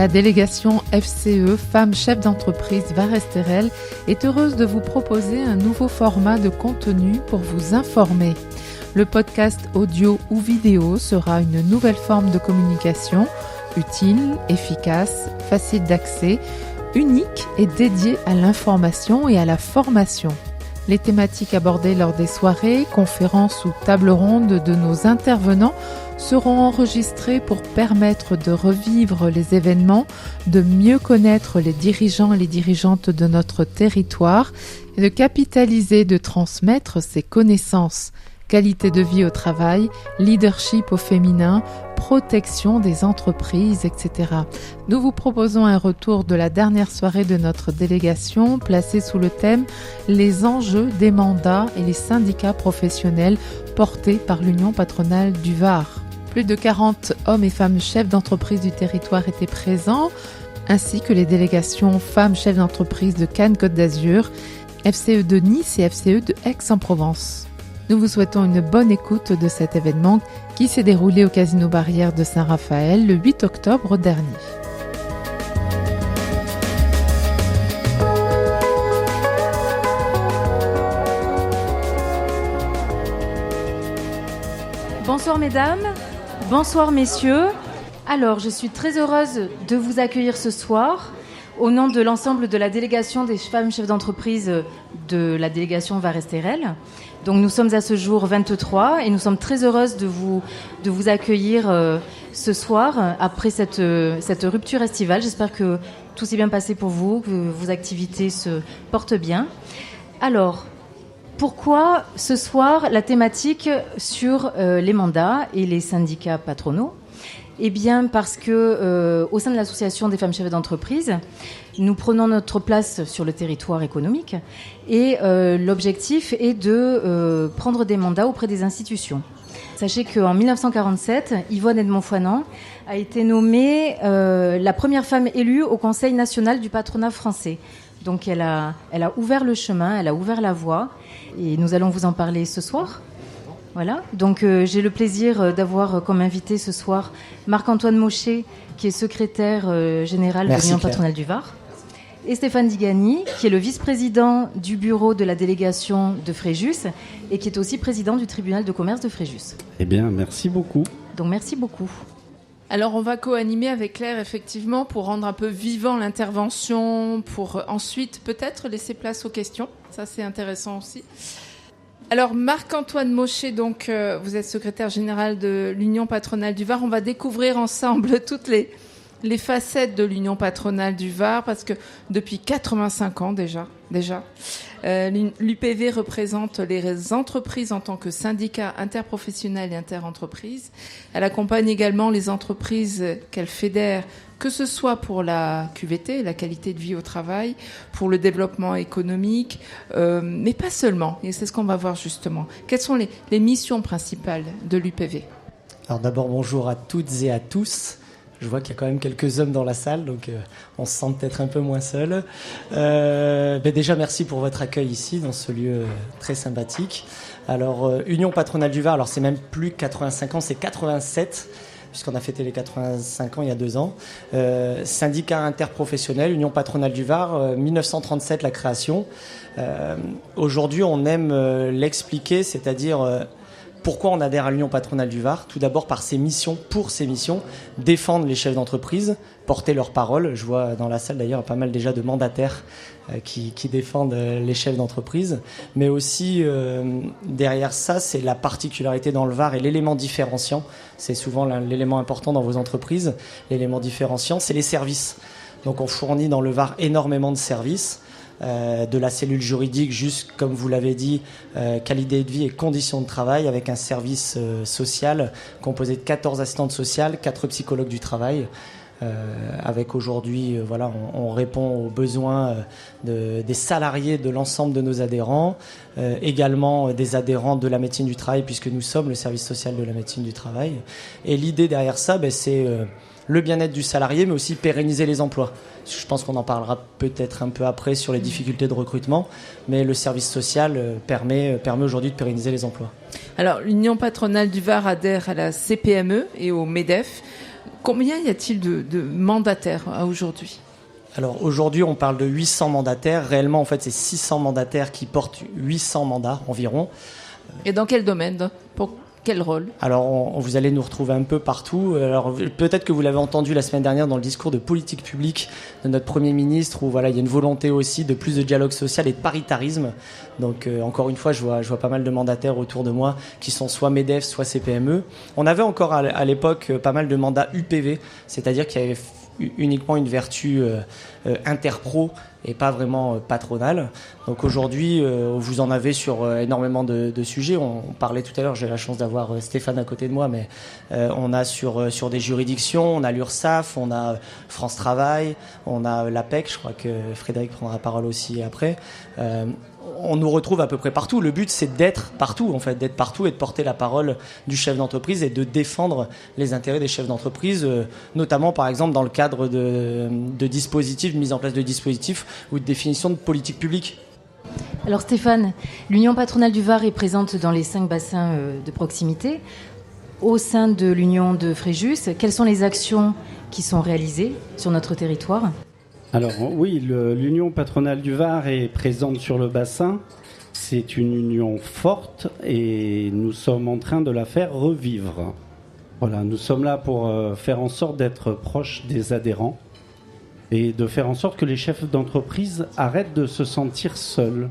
La délégation FCE, Femmes Chefs d'entreprise Var-Estérel, est heureuse de vous proposer un nouveau format de contenu pour vous informer. Le podcast audio ou vidéo sera une nouvelle forme de communication, utile, efficace, facile d'accès, unique et dédiée à l'information et à la formation. Les thématiques abordées lors des soirées, conférences ou tables rondes de nos intervenants seront enregistrées pour permettre de revivre les événements, de mieux connaître les dirigeants et les dirigeantes de notre territoire et de capitaliser, de transmettre ces connaissances. Qualité de vie au travail, leadership au féminin, protection des entreprises, etc. Nous vous proposons un retour de la dernière soirée de notre délégation placée sous le thème « Les enjeux des mandats et les syndicats professionnels » portés par l'Union patronale du Var. Plus de 40 hommes et femmes chefs d'entreprise du territoire étaient présents, ainsi que les délégations femmes chefs d'entreprise de Cannes-Côte d'Azur, FCE de Nice et FCE de Aix-en-Provence. Nous vous souhaitons une bonne écoute de cet événement qui s'est déroulé au Casino Barrière de Saint-Raphaël le 8 octobre dernier. Bonsoir mesdames, bonsoir messieurs. Alors, je suis très heureuse de vous accueillir ce soir au nom de l'ensemble de la délégation des femmes chefs d'entreprise de la délégation Var-Estérel. Donc nous sommes à ce jour 23 et nous sommes très heureuses de vous accueillir ce soir après cette rupture estivale. J'espère que tout s'est bien passé pour vous, que vos activités se portent bien. Alors, pourquoi ce soir la thématique sur les mandats et les syndicats patronaux ? Eh bien, parce que au sein de l'association des femmes chefs d'entreprise, nous prenons notre place sur le territoire économique et l'objectif est de prendre des mandats auprès des institutions. Sachez qu'en 1947, Yvonne Edmond-Foinan a été nommée la première femme élue au Conseil national du patronat français. Donc, elle a ouvert le chemin, elle a ouvert la voie et nous allons vous en parler ce soir. Voilà, donc j'ai le plaisir d'avoir comme invité ce soir Marc-Antoine Mochet, qui est secrétaire général de l'Union patronale du Var, et Stéphane Digani, qui est le vice-président du bureau de la délégation de Fréjus et qui est aussi président du tribunal de commerce de Fréjus. Eh bien, merci beaucoup. Donc merci beaucoup. Alors on va co-animer avec Claire effectivement pour rendre un peu vivant l'intervention, pour ensuite peut-être laisser place aux questions. Ça c'est intéressant aussi. Alors Marc-Antoine Mochet, donc vous êtes secrétaire général de l'Union patronale du Var. On va découvrir ensemble toutes les facettes de l'Union patronale du Var parce que depuis 85 ans déjà, l'UPV représente les entreprises en tant que syndicat interprofessionnel et interentreprises. Elle accompagne également les entreprises qu'elle fédère, que ce soit pour la QVT, la qualité de vie au travail, pour le développement économique, mais pas seulement. Et c'est ce qu'on va voir justement. Quelles sont les missions principales de l'UPV ? Alors d'abord, bonjour à toutes et à tous. Je vois qu'il y a quand même quelques hommes dans la salle, donc on se sent peut-être un peu moins seul. Déjà, merci pour votre accueil ici, dans ce lieu très sympathique. Alors, Union patronale du Var, alors c'est même plus 85 ans, c'est 87, puisqu'on a fêté les 85 ans il y a 2 ans. Syndicat interprofessionnel, Union patronale du Var, 1937 la création. Aujourd'hui, on aime l'expliquer, c'est-à-dire... Pourquoi on adhère à l'Union patronale du Var ? Tout d'abord par ses missions, pour ses missions, défendre les chefs d'entreprise, porter leur parole. Je vois dans la salle d'ailleurs pas mal déjà de mandataires qui défendent les chefs d'entreprise. Mais aussi, derrière ça, c'est la particularité dans le Var et l'élément différenciant. C'est souvent l'élément important dans vos entreprises. L'élément différenciant, c'est les services. Donc on fournit dans le Var énormément de services. De la cellule juridique, juste comme vous l'avez dit, qualité de vie et conditions de travail, avec un service social composé de 14 assistantes sociales, 4 psychologues du travail. Avec aujourd'hui, on répond aux besoins des salariés de l'ensemble de nos adhérents, également des adhérents de la médecine du travail, puisque nous sommes le service social de la médecine du travail. Et l'idée derrière ça, c'est le bien-être du salarié, mais aussi pérenniser les emplois. Je pense qu'on en parlera peut-être un peu après sur les difficultés de recrutement, mais le service social permet aujourd'hui de pérenniser les emplois. Alors, l'Union patronale du Var adhère à la CPME et au MEDEF. Combien y a-t-il de mandataires aujourd'hui ? Alors aujourd'hui, on parle de 800 mandataires. Réellement, en fait, c'est 600 mandataires qui portent 800 mandats environ. Et dans quel domaine ? Pour quel rôle ? Alors, vous allez nous retrouver un peu partout. Alors, peut-être que vous l'avez entendu la semaine dernière dans le discours de politique publique de notre Premier ministre, où voilà, il y a une volonté aussi de plus de dialogue social et de paritarisme. Donc, encore une fois, je vois pas mal de mandataires autour de moi qui sont soit MEDEF, soit CPME. On avait encore à l'époque pas mal de mandats UPV, c'est-à-dire qu'il y avait uniquement une vertu interpro et pas vraiment patronale. Donc aujourd'hui, vous en avez sur énormément de sujets. On parlait tout à l'heure, j'ai la chance d'avoir Stéphane à côté de moi, mais on a sur des juridictions, on a l'URSSAF, on a France Travail, on a l'APEC, je crois que Frédéric prendra la parole aussi après. On nous retrouve à peu près partout. Le but, c'est d'être partout, en fait, d'être partout et de porter la parole du chef d'entreprise et de défendre les intérêts des chefs d'entreprise, notamment, par exemple, dans le cadre de dispositifs, de mise en place de dispositifs ou de définition de politique publique. Alors Stéphane, l'Union patronale du Var est présente dans les 5 bassins de proximité. Au sein de l'Union de Fréjus, quelles sont les actions qui sont réalisées sur notre territoire ? Alors oui, l'Union patronale du Var est présente sur le bassin. C'est une union forte et nous sommes en train de la faire revivre. Voilà, nous sommes là pour faire en sorte d'être proches des adhérents et de faire en sorte que les chefs d'entreprise arrêtent de se sentir seuls.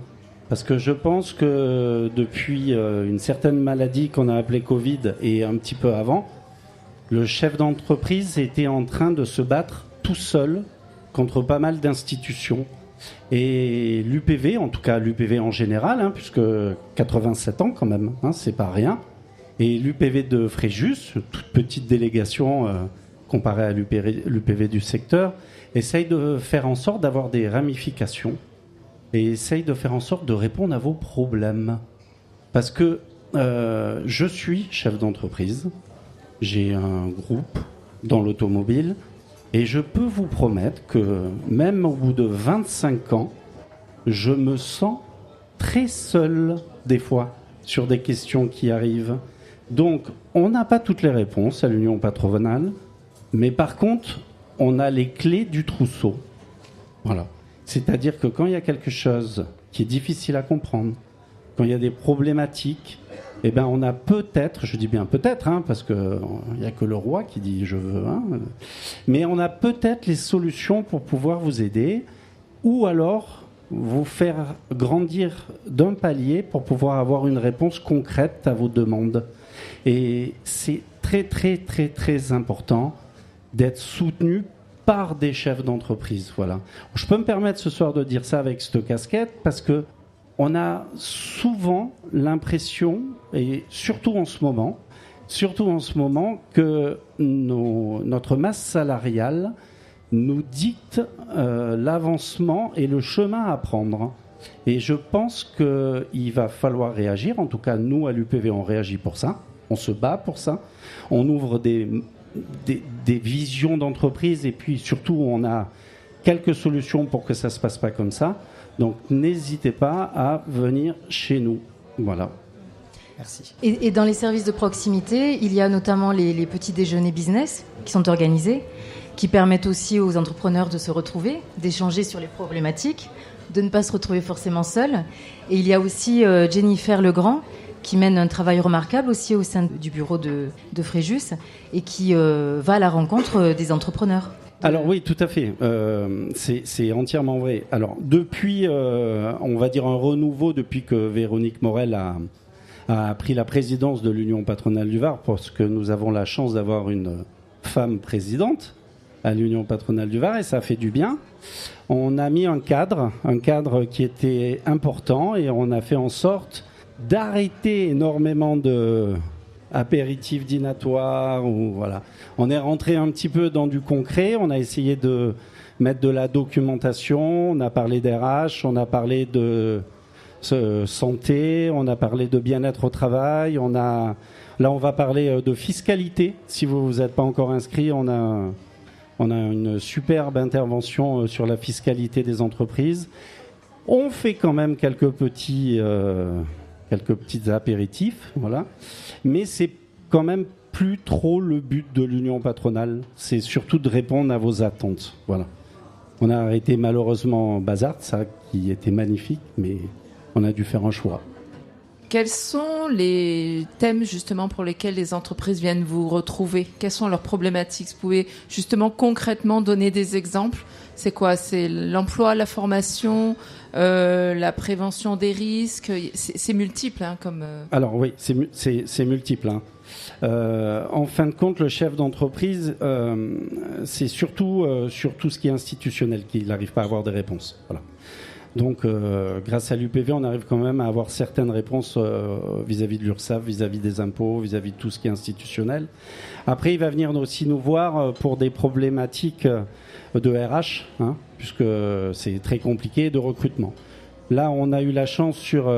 Parce que je pense que depuis une certaine maladie qu'on a appelée Covid et un petit peu avant, le chef d'entreprise était en train de se battre tout seul contre pas mal d'institutions. Et l'UPV, en tout cas l'UPV en général, puisque 87 ans quand même, c'est pas rien. Et l'UPV de Fréjus, toute petite délégation comparée à l'UPV du secteur, essaye de faire en sorte d'avoir des ramifications et essaye de faire en sorte de répondre à vos problèmes. Parce que je suis chef d'entreprise, j'ai un groupe dans l'automobile, et je peux vous promettre que même au bout de 25 ans, je me sens très seul des fois sur des questions qui arrivent. Donc, on n'a pas toutes les réponses à l'Union patronale, mais par contre, on a les clés du trousseau. Voilà. C'est-à-dire que quand il y a quelque chose qui est difficile à comprendre, quand il y a des problématiques, eh ben on a peut-être, je dis bien peut-être, parce qu'il n'y a que le roi qui dit je veux, mais on a peut-être les solutions pour pouvoir vous aider, ou alors vous faire grandir d'un palier pour pouvoir avoir une réponse concrète à vos demandes. Et c'est très très très très important d'être soutenu par des chefs d'entreprise. Voilà. Je peux me permettre ce soir de dire ça avec cette casquette parce que on a souvent l'impression, et surtout en ce moment, que notre masse salariale nous dicte l'avancement et le chemin à prendre. Et je pense qu'il va falloir réagir. En tout cas, nous, à l'UPV, on réagit pour ça. On se bat pour ça. On ouvre des visions d'entreprise et puis surtout, on a quelques solutions pour que ça ne se passe pas comme ça. Donc, n'hésitez pas à venir chez nous. Voilà. Merci. Et dans les services de proximité, il y a notamment les petits déjeuners business qui sont organisés, qui permettent aussi aux entrepreneurs de se retrouver, d'échanger sur les problématiques, de ne pas se retrouver forcément seuls. Et il y a aussi Jennifer Legrand, qui mène un travail remarquable aussi au sein du bureau de Fréjus et qui va à la rencontre des entrepreneurs. Alors oui, tout à fait. C'est entièrement vrai. Alors depuis, on va dire un renouveau depuis que Véronique Morel a pris la présidence de l'Union patronale du Var, parce que nous avons la chance d'avoir une femme présidente à l'Union patronale du Var et ça fait du bien. On a mis un cadre qui était important et on a fait en sorte d'arrêter énormément de apéritifs dînatoires. Voilà. On est rentré un petit peu dans du concret. On a essayé de mettre de la documentation. On a parlé d'RH, on a parlé de santé, on a parlé de bien-être au travail. Là, on va parler de fiscalité. Si vous vous êtes pas encore inscrit, on a une superbe intervention sur la fiscalité des entreprises. On fait quand même quelques petits apéritifs, voilà. Mais c'est quand même plus trop le but de l'union patronale. C'est surtout de répondre à vos attentes. Voilà. On a arrêté malheureusement Bazart, ça qui était magnifique, mais on a dû faire un choix. Quels sont les thèmes justement pour lesquels les entreprises viennent vous retrouver ? Quelles sont leurs problématiques ? Vous pouvez justement concrètement donner des exemples ? C'est quoi ? C'est l'emploi, la formation, la prévention des risques ? C'est multiple, hein, comme. Alors oui, c'est multiple. Hein. En fin de compte, le chef d'entreprise, c'est surtout sur tout ce qui est institutionnel qu'il n'arrive pas à avoir des réponses. Voilà. Donc, grâce à l'UPV, on arrive quand même à avoir certaines réponses vis-à-vis de l'URSSAF, vis-à-vis des impôts, vis-à-vis de tout ce qui est institutionnel. Après, il va venir aussi nous voir pour des problématiques de RH, hein, puisque c'est très compliqué, de recrutement. Là, on a eu la chance sur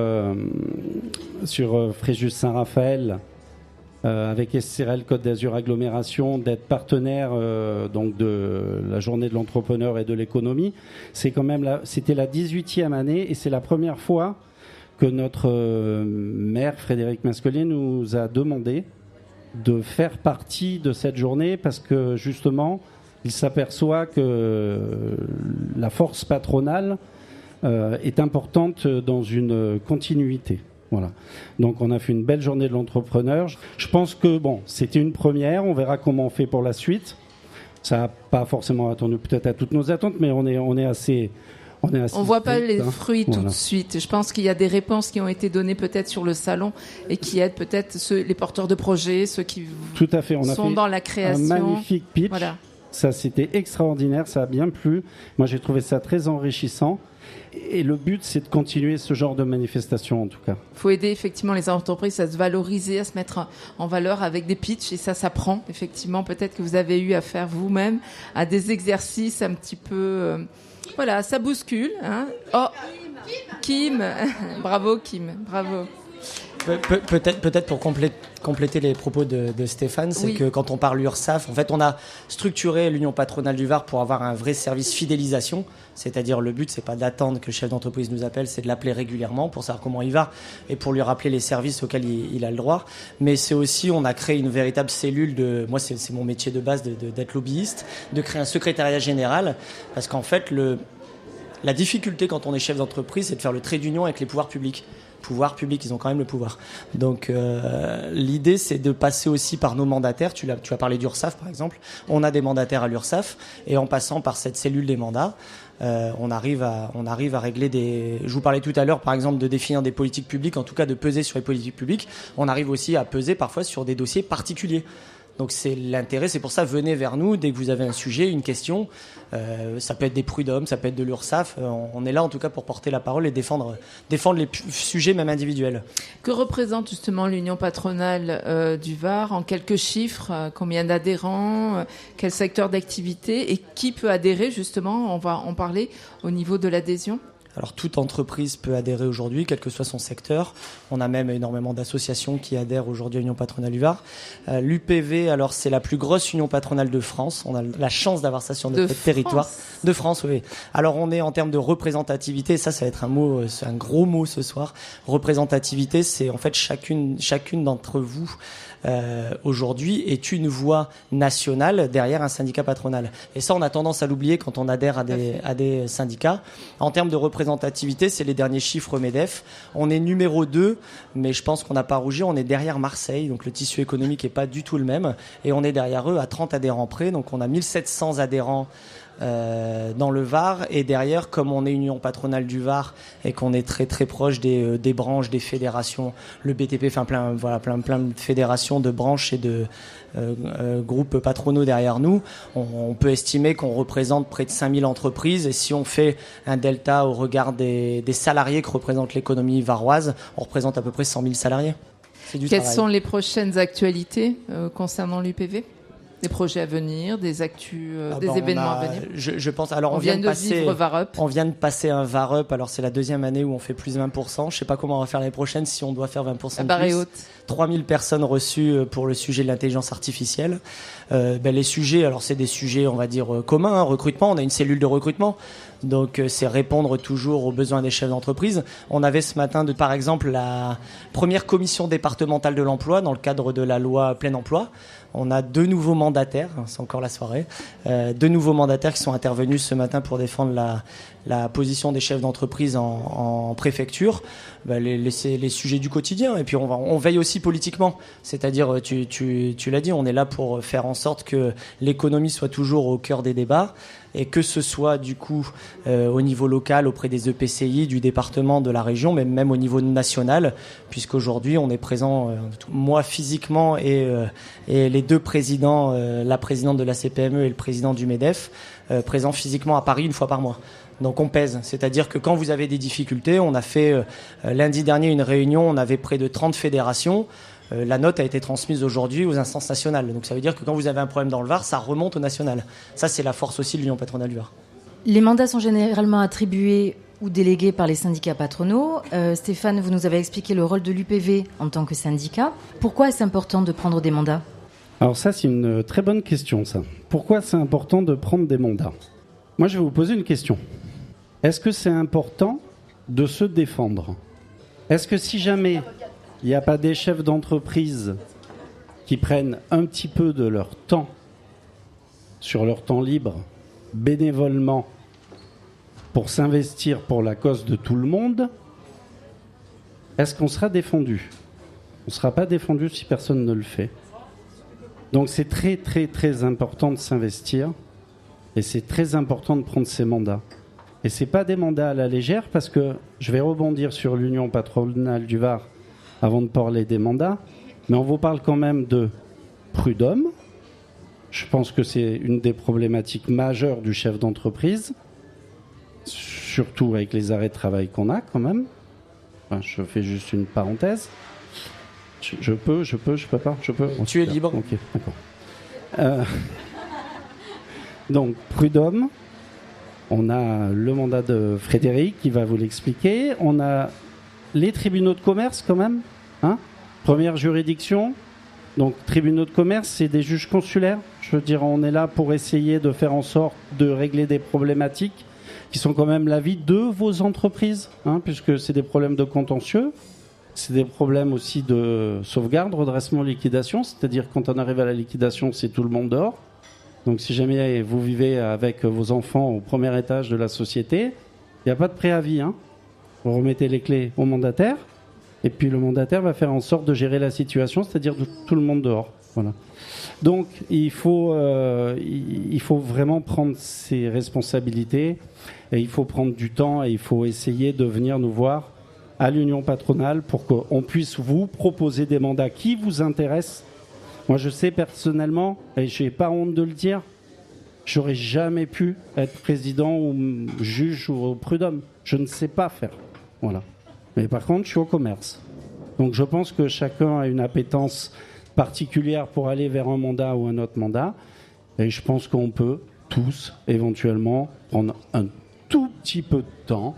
Fréjus Saint-Raphaël, avec SCRL Côte d'Azur Agglomération, d'être partenaire donc de la journée de l'entrepreneur et de l'économie. C'était la 18e année et c'est la première fois que notre maire Frédéric Masquelier nous a demandé de faire partie de cette journée parce que justement il s'aperçoit que la force patronale est importante dans une continuité. Voilà. Donc on a fait une belle journée de l'entrepreneur. Je pense que c'était une première. On verra comment on fait pour la suite. Ça n'a pas forcément attendu peut-être à toutes nos attentes, mais on est assez. On voit pas les fruits tout de suite. Je pense qu'il y a des réponses qui ont été données peut-être sur le salon et qui aident peut-être les porteurs de projets, ceux qui tout à fait. On sont a fait dans la création. Un magnifique pitch. Voilà. Ça, c'était extraordinaire. Ça a bien plu. Moi, j'ai trouvé ça très enrichissant. Et le but, c'est de continuer ce genre de manifestation, en tout cas. Il faut aider effectivement les entreprises à se valoriser, à se mettre en valeur avec des pitchs. Et ça s'apprend, effectivement. Peut-être que vous avez eu à faire vous-même à des exercices un petit peu... voilà, ça bouscule. Hein. Oh, Kim. Bravo, Kim. Bravo. Peut-être pour compléter les propos de Stéphane, c'est que quand on parle URSSAF, en fait, on a structuré l'Union patronale du Var pour avoir un vrai service fidélisation. C'est-à-dire, le but, c'est pas d'attendre que le chef d'entreprise nous appelle, c'est de l'appeler régulièrement pour savoir comment il va et pour lui rappeler les services auxquels il a le droit. Mais c'est aussi, on a créé une véritable cellule moi, c'est mon métier de base d'être lobbyiste, de créer un secrétariat général, parce qu'en fait, la difficulté quand on est chef d'entreprise, c'est de faire le trait d'union avec les pouvoirs publics. Ils ont quand même le pouvoir. Donc l'idée, c'est de passer aussi par nos mandataires. Tu as parlé d'URSSAF, par exemple. On a des mandataires à l'URSSAF. Et en passant par cette cellule des mandats, on arrive à régler je vous parlais tout à l'heure, par exemple, de définir des politiques publiques, en tout cas de peser sur les politiques publiques. On arrive aussi à peser parfois sur des dossiers particuliers. Donc c'est l'intérêt, c'est pour ça, venez vers nous dès que vous avez un sujet, une question. Ça peut être des prud'hommes, ça peut être de l'URSSAF. On est là en tout cas pour porter la parole et défendre les sujets même individuels. Que représente justement l'Union patronale du Var en quelques chiffres? Combien d'adhérents? Quel secteur d'activité? Et qui peut adhérer justement? On va en parler au niveau de l'adhésion. Alors toute entreprise peut adhérer aujourd'hui, quel que soit son secteur. On a même énormément d'associations qui adhèrent aujourd'hui à l'Union patronale du Var. L'UPV, alors c'est la plus grosse union patronale de France. On a la chance d'avoir ça sur notre territoire. De France, oui. Alors on est en termes de représentativité, ça va être un mot, c'est un gros mot ce soir. Représentativité, c'est en fait chacune d'entre vous aujourd'hui est une voix nationale derrière un syndicat patronal. Et ça, on a tendance à l'oublier quand on adhère à des syndicats. En termes de représentativité, c'est les derniers chiffres MEDEF. On est numéro 2, mais je pense qu'on n'a pas rougi. On est derrière Marseille, donc le tissu économique n'est pas du tout le même. Et on est derrière eux à 30 adhérents près. Donc on a 1700 adhérents dans le Var, et derrière, comme on est union patronale du Var et qu'on est très très proche des branches, des fédérations, le BTP, enfin plein de fédérations, de branches et de groupes patronaux derrière nous, on peut estimer qu'on représente près de 5000 entreprises, et si on fait un delta au regard des salariés que représente l'économie varoise, on représente à peu près 100 000 salariés. Quelles sont les prochaines actualités concernant l'UPV ? Des projets à venir, des actus, des événements à venir. Je pense. Alors on vient de vivre VarUp. On vient de passer un VarUp. Alors c'est la deuxième année où on fait plus de 20%. Je sais pas comment on va faire l'année prochaine si on doit faire 20% de plus. Haute. 3000 personnes reçues pour le sujet de l'intelligence artificielle. Les sujets, alors c'est des sujets, on va dire communs. Recrutement. On a une cellule de recrutement. Donc c'est répondre toujours aux besoins des chefs d'entreprise. On avait ce matin, par exemple, la première commission départementale de l'emploi dans le cadre de la loi plein emploi. On a 2 nouveaux mandataires, c'est encore la soirée, 2 nouveaux mandataires qui sont intervenus ce matin pour défendre la position des chefs d'entreprise en préfecture, les sujets du quotidien. Et puis on veille aussi politiquement, c'est-à-dire, tu l'as dit, on est là pour faire en sorte que l'économie soit toujours au cœur des débats, et que ce soit du coup au niveau local, auprès des EPCI, du département, de la région, mais même au niveau national, puisqu'aujourd'hui on est présent, moi physiquement, et les 2 présidents, la présidente de la CPME et le président du MEDEF, présents physiquement à Paris 1 fois par mois. Donc on pèse, c'est-à-dire que quand vous avez des difficultés, on a fait lundi dernier une réunion, on avait près de 30 fédérations. La note a été transmise aujourd'hui aux instances nationales. Donc ça veut dire que quand vous avez un problème dans le Var, ça remonte au national. Ça, c'est la force aussi de l'Union patronale du Var. Les mandats sont généralement attribués ou délégués par les syndicats patronaux. Stéphane, vous nous avez expliqué le rôle de l'UPV en tant que syndicat. Pourquoi est-ce important de prendre des mandats ? Alors ça, c'est une très bonne question, ça. Pourquoi c'est important de prendre des mandats ? Moi, je vais vous poser une question. Est-ce que c'est important de se défendre ? Est-ce que si jamais il n'y a pas des chefs d'entreprise qui prennent un petit peu de leur temps, sur leur temps libre, bénévolement, pour s'investir pour la cause de tout le monde, est-ce qu'on sera défendu ? On ne sera pas défendu si personne ne le fait. Donc c'est très très très important de s'investir, et c'est très important de prendre ces mandats. Et ce n'est pas des mandats à la légère, parce que je vais rebondir sur l'Union patronale du Var avant de parler des mandats, mais on vous parle quand même de prud'homme. Je pense que c'est une des problématiques majeures du chef d'entreprise, surtout avec les arrêts de travail qu'on a quand même. Enfin, je fais juste une parenthèse. Je peux pas. Tu es libre. Ok, d'accord. Donc, prud'homme. On a le mandat de Frédéric qui va vous l'expliquer. On a les tribunaux de commerce quand même. Première juridiction. Donc, tribunaux de commerce, c'est des juges consulaires. Je veux dire, on est là pour essayer de faire en sorte de régler des problématiques qui sont quand même la vie de vos entreprises, puisque c'est des problèmes de contentieux. C'est des problèmes aussi de sauvegarde, redressement, liquidation. C'est-à-dire, quand on arrive à la liquidation, c'est tout le monde dehors. Donc si jamais vous vivez avec vos enfants au premier étage de la société, il n'y a pas de préavis. Vous remettez les clés au mandataire, et puis le mandataire va faire en sorte de gérer la situation, c'est-à-dire de tout le monde dehors. Voilà. Donc il faut vraiment prendre ses responsabilités, et il faut prendre du temps, et il faut essayer de venir nous voir à l'Union patronale pour qu'on puisse vous proposer des mandats qui vous intéressent. Moi, je sais personnellement, et je n'ai pas honte de le dire, j'aurais jamais pu être président ou juge ou prud'homme. Je ne sais pas faire. Voilà. Mais par contre, je suis au commerce. Donc je pense que chacun a une appétence particulière pour aller vers un mandat ou un autre mandat. Et je pense qu'on peut tous, éventuellement, prendre un tout petit peu de temps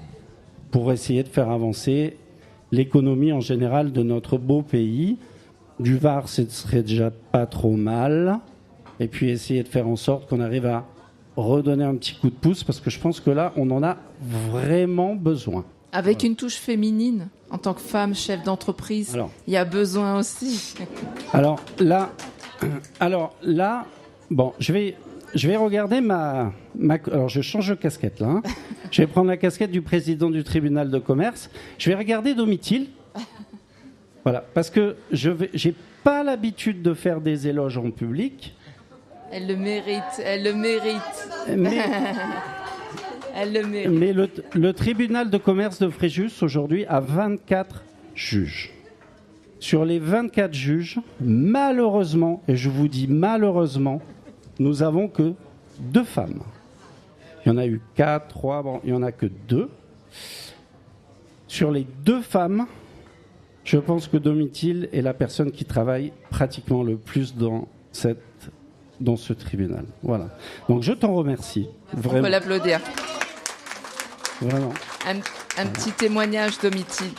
pour essayer de faire avancer l'économie en général de notre beau pays. Du Var, ce serait déjà pas trop mal. Et puis essayer de faire en sorte qu'on arrive à redonner un petit coup de pouce, parce que je pense que là, on en a vraiment besoin. Avec une touche féminine, en tant que femme chef d'entreprise, il y a besoin aussi. Alors là, bon, je vais regarder alors je change de casquette là. Je vais prendre la casquette du président du tribunal de commerce. Je vais regarder Domitil. Voilà, parce que j'ai pas l'habitude de faire des éloges en public. Elle le mérite. Elle le mérite. Mais le tribunal de commerce de Fréjus, aujourd'hui, a 24 juges. Sur les 24 juges, malheureusement, et je vous dis malheureusement, nous avons que 2 femmes. Il y en a eu 4, 3, bon, il n'y en a que 2. Sur les 2 femmes, je pense que Domitil est la personne qui travaille pratiquement le plus dans ce tribunal. Voilà. Donc je t'en remercie. Vraiment. On peut l'applaudir. Vraiment. Un petit témoignage, Domitil.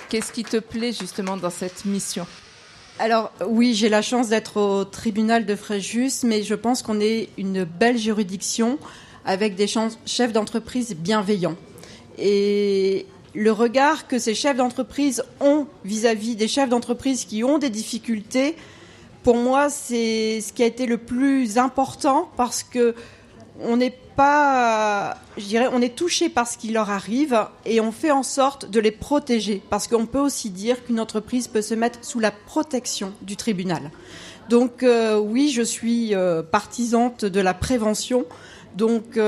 Qu'est-ce qui te plaît justement dans cette mission ? Alors oui, j'ai la chance d'être au tribunal de Fréjus, mais je pense qu'on est une belle juridiction avec des chefs d'entreprise bienveillants. Et le regard que ces chefs d'entreprise ont vis-à-vis des chefs d'entreprise qui ont des difficultés, pour moi, c'est ce qui a été le plus important parce que on n'est pas, je dirais, on est touché par ce qui leur arrive et on fait en sorte de les protéger parce qu'on peut aussi dire qu'une entreprise peut se mettre sous la protection du tribunal. Donc oui, je suis partisante de la prévention. Donc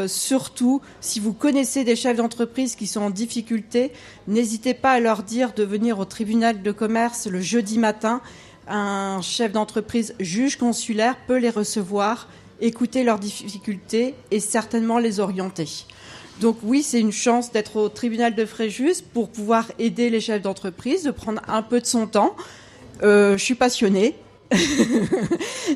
surtout, si vous connaissez des chefs d'entreprise qui sont en difficulté, n'hésitez pas à leur dire de venir au tribunal de commerce le jeudi matin. Un chef d'entreprise juge consulaire peut les recevoir, écouter leurs difficultés et certainement les orienter. Donc oui, c'est une chance d'être au tribunal de Fréjus pour pouvoir aider les chefs d'entreprise, de prendre un peu de son temps. Je suis passionnée.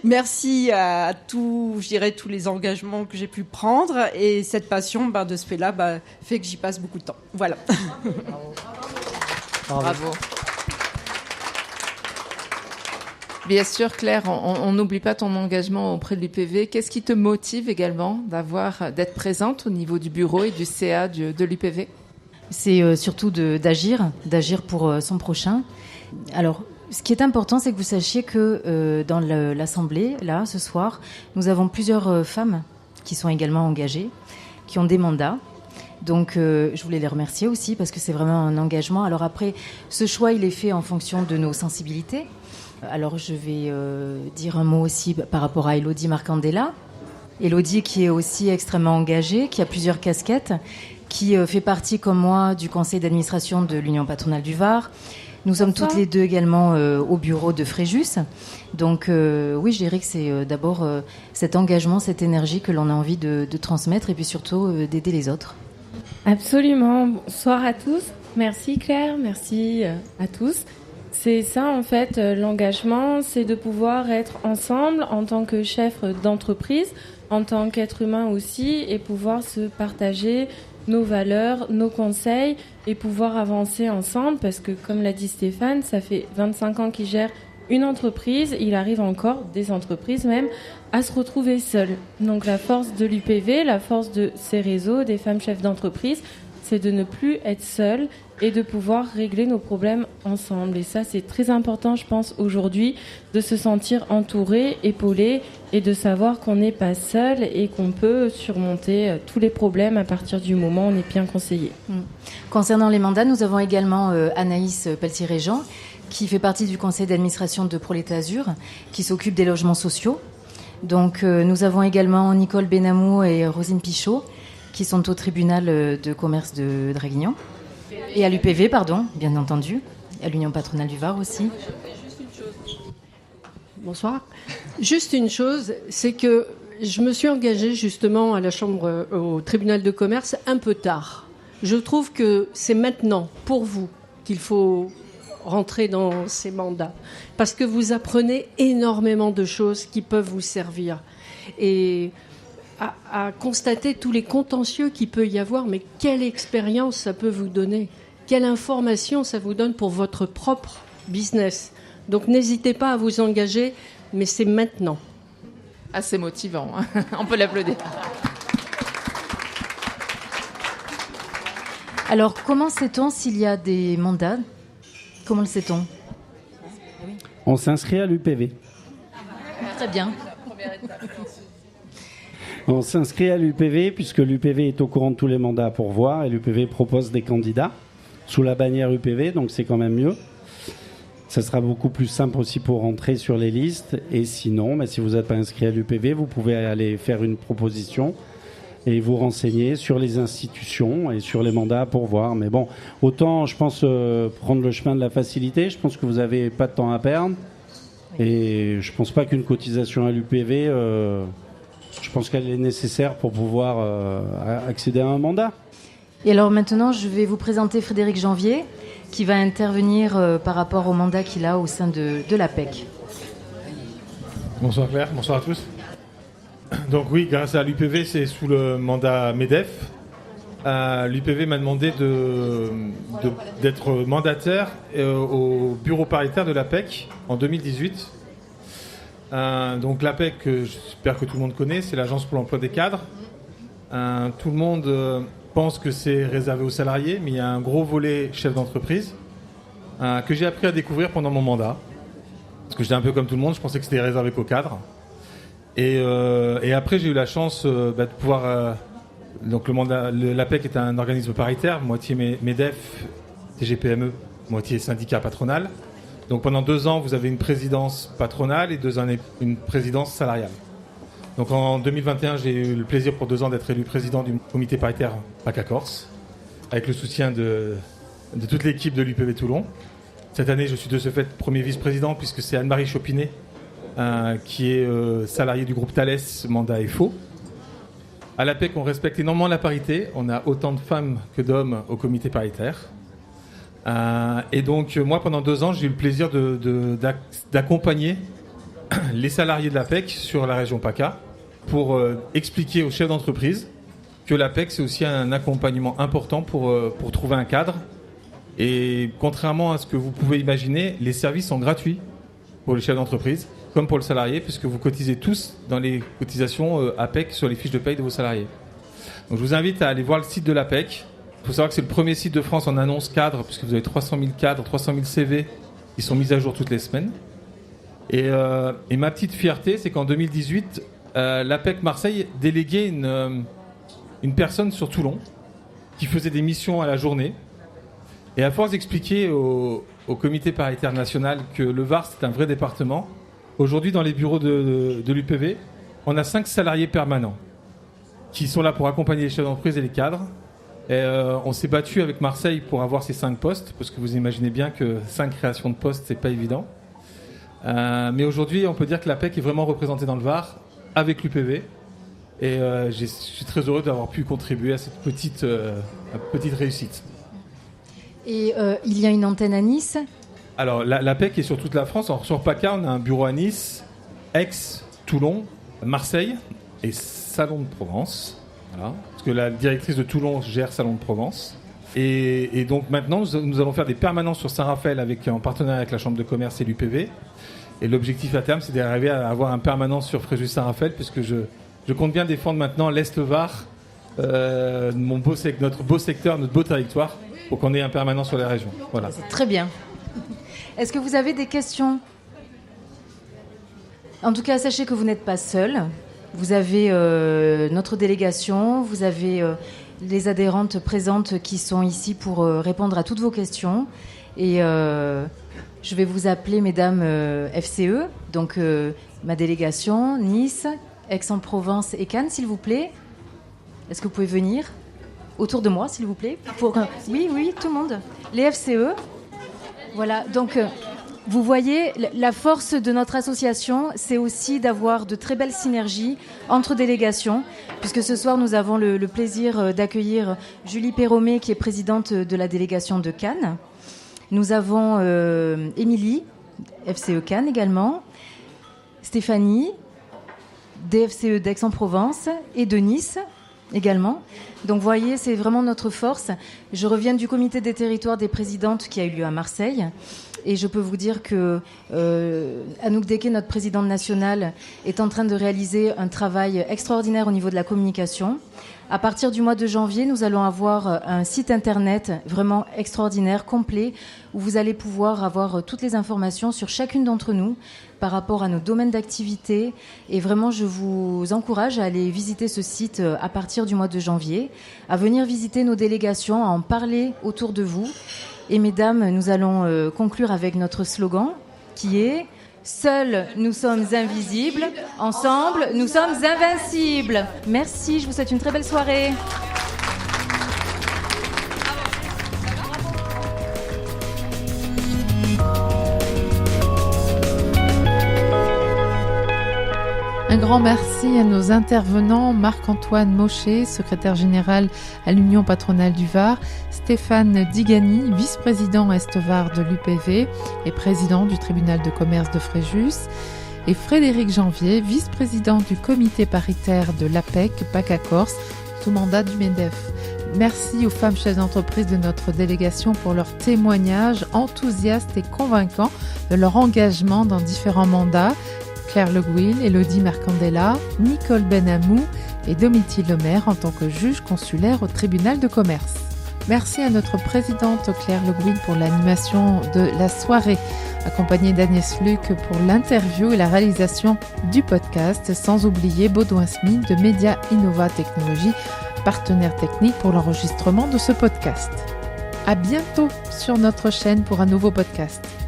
Merci à tous les engagements que j'ai pu prendre et cette passion, de ce fait-là, fait que j'y passe beaucoup de temps. Voilà. Bravo. Bien sûr, Claire, on n'oublie pas ton engagement auprès de l'UPV. Qu'est-ce qui te motive également d'être présente au niveau du bureau et du CA de l'UPV ? C'est surtout d'agir pour son prochain. Alors, ce qui est important, c'est que vous sachiez que dans l'Assemblée, là, ce soir, nous avons plusieurs femmes qui sont également engagées, qui ont des mandats. Donc, je voulais les remercier aussi parce que c'est vraiment un engagement. Alors après, ce choix, il est fait en fonction de nos sensibilités. Alors, je vais dire un mot aussi par rapport à Élodie Marcandella. Élodie qui est aussi extrêmement engagée, qui a plusieurs casquettes, qui fait partie, comme moi, du conseil d'administration de l'Union patronale du Var. Nous sommes toutes les deux également au bureau de Fréjus. Donc oui, je dirais que c'est d'abord cet engagement, cette énergie que l'on a envie de transmettre et puis surtout d'aider les autres. Absolument. Bonsoir à tous. Merci Claire, merci à tous. C'est ça en fait, l'engagement, c'est de pouvoir être ensemble en tant que chef d'entreprise, en tant qu'être humain aussi, et pouvoir se partager nos valeurs, nos conseils et pouvoir avancer ensemble parce que, comme l'a dit Stéphane, ça fait 25 ans qu'il gère une entreprise, il arrive encore, des entreprises même, à se retrouver seuls. Donc la force de l'UPV, la force de ces réseaux, des femmes chefs d'entreprise, c'est de ne plus être seuls et de pouvoir régler nos problèmes ensemble. Et ça, c'est très important, je pense, aujourd'hui, de se sentir entouré, épaulé et de savoir qu'on n'est pas seul et qu'on peut surmonter tous les problèmes à partir du moment où on est bien conseillé. Concernant les mandats, nous avons également Anaïs Pelletier-Régent, qui fait partie du conseil d'administration de Prolétat Azur, qui s'occupe des logements sociaux. Donc, nous avons également Nicole Benamou et Rosine Pichot, qui sont au tribunal de commerce de Draguignan. Et à l'UPV, pardon, bien entendu. À l'Union patronale du Var aussi. Bonsoir. Juste une chose, c'est que je me suis engagée justement à la Chambre, au tribunal de commerce un peu tard. Je trouve que c'est maintenant, pour vous, qu'il faut rentrer dans ces mandats. Parce que vous apprenez énormément de choses qui peuvent vous servir. Et à constater tous les contentieux qu'il peut y avoir, mais quelle expérience ça peut vous donner, quelle information ça vous donne pour votre propre business. Donc n'hésitez pas à vous engager, mais c'est maintenant. Assez motivant, hein. On peut l'applaudir. Alors, comment sait-on s'il y a des mandats ? Comment le sait-on ? On s'inscrit à l'UPV. Très bien. On s'inscrit à l'UPV puisque l'UPV est au courant de tous les mandats à pourvoir et l'UPV propose des candidats sous la bannière UPV, donc c'est quand même mieux. Ça sera beaucoup plus simple aussi pour rentrer sur les listes. Et sinon, si vous n'êtes pas inscrit à l'UPV, vous pouvez aller faire une proposition et vous renseigner sur les institutions et sur les mandats à pourvoir. Mais bon, autant, je pense, prendre le chemin de la facilité. Je pense que vous n'avez pas de temps à perdre. Et je ne pense pas qu'une cotisation à l'UPV... je pense qu'elle est nécessaire pour pouvoir accéder à un mandat. Et alors maintenant, je vais vous présenter Frédéric Janvier, qui va intervenir par rapport au mandat qu'il a au sein de l'APEC. Bonsoir Claire, bonsoir à tous. Donc oui, grâce à l'UPV, c'est sous le mandat MEDEF. L'UPV m'a demandé d'être mandataire au bureau paritaire de l'APEC en 2018. Donc l'APEC, j'espère que tout le monde connaît, c'est l'Agence pour l'emploi des cadres. tout le monde pense que c'est réservé aux salariés, mais il y a un gros volet chef d'entreprise que j'ai appris à découvrir pendant mon mandat. Parce que j'étais un peu comme tout le monde, je pensais que c'était réservé qu'aux cadres. Et après, j'ai eu la chance de pouvoir... donc l'APEC est un organisme paritaire, moitié MEDEF, TGPME, moitié syndicat patronal. Donc pendant 2 ans, vous avez une présidence patronale et 2 années une présidence salariale. Donc en 2021, j'ai eu le plaisir pour 2 ans d'être élu président du comité paritaire PACA Corse, avec le soutien de toute l'équipe de l'UPV Toulon. Cette année, je suis de ce fait premier vice-président, puisque c'est Anne-Marie Chopinet, qui est salariée du groupe Thales, mandat FO. À l'APEC, on respecte énormément la parité. On a autant de femmes que d'hommes au comité paritaire. Et donc, moi, pendant 2 ans, j'ai eu le plaisir d'accompagner les salariés de l'APEC sur la région PACA pour expliquer aux chefs d'entreprise que l'APEC, c'est aussi un accompagnement important pour trouver un cadre. Et contrairement à ce que vous pouvez imaginer, les services sont gratuits pour les chefs d'entreprise, comme pour le salarié, puisque vous cotisez tous dans les cotisations APEC sur les fiches de paye de vos salariés. Donc je vous invite à aller voir le site de l'APEC. Il faut savoir que c'est le premier site de France en annonce cadre, puisque vous avez 300 000 cadres, 300 000 CV qui sont mis à jour toutes les semaines. Et ma petite fierté, c'est qu'en 2018, l'APEC Marseille déléguait une personne sur Toulon qui faisait des missions à la journée. Et à force d'expliquer au comité paritaire national que le Var, c'est un vrai département, aujourd'hui, dans les bureaux de l'UPV, on a 5 salariés permanents qui sont là pour accompagner les chefs d'entreprise et les cadres. Et on s'est battu avec Marseille pour avoir ces 5 postes, parce que vous imaginez bien que 5 créations de postes, c'est pas évident. Mais aujourd'hui, on peut dire que l'APEC est vraiment représentée dans le Var avec l'UPV. Et je suis très heureux d'avoir pu contribuer à cette petite réussite. Et il y a une antenne à Nice. Alors, l'APEC est sur toute la France. Alors, sur PACA, on a un bureau à Nice, Aix, Toulon, Marseille et Salon de Provence. Voilà. Parce que la directrice de Toulon gère Salon de Provence. Et donc maintenant, nous allons faire des permanences sur Saint-Raphaël en partenariat avec la Chambre de commerce et l'UPV. Et l'objectif à terme, c'est d'arriver à avoir un permanent sur Fréjus-Saint-Raphaël, puisque je compte bien défendre maintenant l'Est-Var, notre beau secteur, notre beau territoire, pour qu'on ait un permanent sur la région. Voilà. C'est très bien. Est-ce que vous avez des questions ? En tout cas, sachez que vous n'êtes pas seul. Vous avez notre délégation, vous avez les adhérentes présentes qui sont ici pour répondre à toutes vos questions. Et je vais vous appeler, mesdames FCE, donc ma délégation, Nice, Aix-en-Provence et Cannes, s'il vous plaît. Est-ce que vous pouvez venir autour de moi, s'il vous plaît ? Oui, tout le monde. Les FCE. Voilà, donc vous voyez, la force de notre association, c'est aussi d'avoir de très belles synergies entre délégations, puisque ce soir, nous avons le plaisir d'accueillir Julie Perromet, qui est présidente de la délégation de Cannes. Nous avons Émilie, FCE Cannes également, Stéphanie, DFCE d'Aix-en-Provence et de Nice également. Donc vous voyez, c'est vraiment notre force. Je reviens du comité des territoires des présidentes qui a eu lieu à Marseille. Et je peux vous dire que Anouk Deke, notre présidente nationale, est en train de réaliser un travail extraordinaire au niveau de la communication. À partir du mois de janvier, nous allons avoir un site internet vraiment extraordinaire, complet, où vous allez pouvoir avoir toutes les informations sur chacune d'entre nous par rapport à nos domaines d'activité. Et vraiment, je vous encourage à aller visiter ce site à partir du mois de janvier, à venir visiter nos délégations, à en parler autour de vous. Et mesdames, nous allons conclure avec notre slogan qui est « Seuls, nous sommes invisibles. Ensemble, nous sommes invincibles ». Merci, je vous souhaite une très belle soirée. Un grand merci à nos intervenants, Marc-Antoine Mochet, secrétaire général à l'Union patronale du Var, Stéphane Digani, vice-président Est-Var de l'UPV et président du tribunal de commerce de Fréjus, et Frédéric Janvier, vice-président du comité paritaire de l'APEC, PACA Corse, sous mandat du MEDEF. Merci aux femmes chefs d'entreprise de notre délégation pour leur témoignage enthousiaste et convaincant de leur engagement dans différents mandats. Claire Le Gouil, Elodie Mercandella, Nicole Benamou, et Domitille Lemaire en tant que juge consulaire au tribunal de commerce. Merci à notre présidente Claire Le Gouin pour l'animation de la soirée, accompagnée d'Agnès Luc pour l'interview et la réalisation du podcast, sans oublier Baudouin Smith de Média Innova Technologies, partenaire technique pour l'enregistrement de ce podcast. À bientôt sur notre chaîne pour un nouveau podcast.